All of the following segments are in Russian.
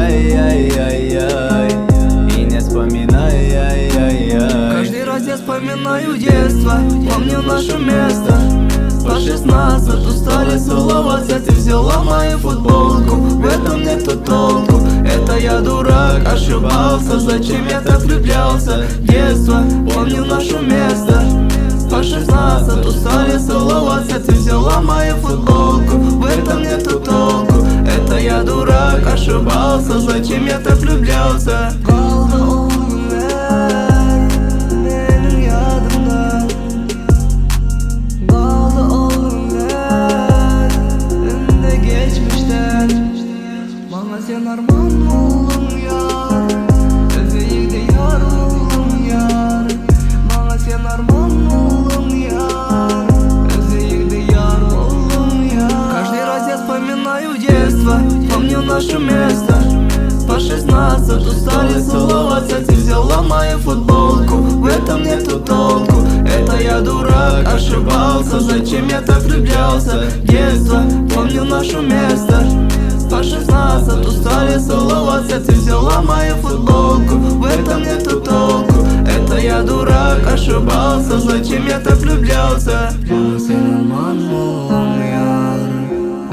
ай-яй-яй-яй, и не вспоминай, ай-яй-яй. Каждый раз я вспоминаю детство, помню наше место. По 16 устали целоваться, ты взяла мою футболку, в этом нету толку. Это я дурак, ошибался, зачем я так влюблялся? Детство, помню наше место. По 16 устали целоваться, ты взяла мою футболку, в этом нету толку. Это я дурак, ошибался, зачем я так влюблялся? Sen armağan oğlum yar, özeyde yar oğlum yar. Bana sen armağan oğlum yar, özeyde yar oğlum yar. Каждый раз я вспоминаю детство, помню наше место. По 16 устали целоваться, ты взяла мою футболку, в этом нету толку. Это я дурак, ошибался, зачем я так влюблялся? Детство, помню наше место. По 16 устали целоваться, ты взяла мою футболку, в этом нету толку. Это я дурак, ошибался, зачем я так влюблялся? Bana sen armağan oğlum yar,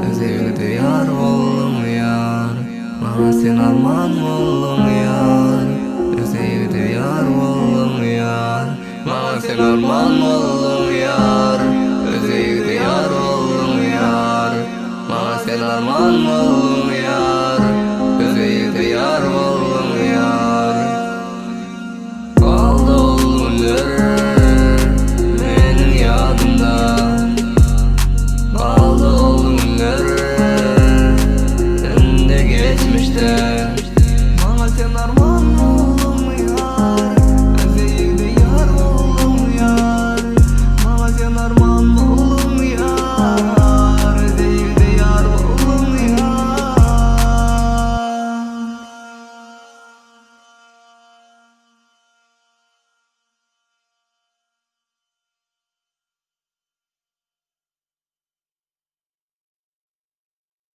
özeyde yar oğlum yar. Bana sen armağan oğlum yar, özeyde yar oğlum yar. Bana sen armağan oğlum yar, özeyde yar oğlum yar. Bana sen armağan oğlum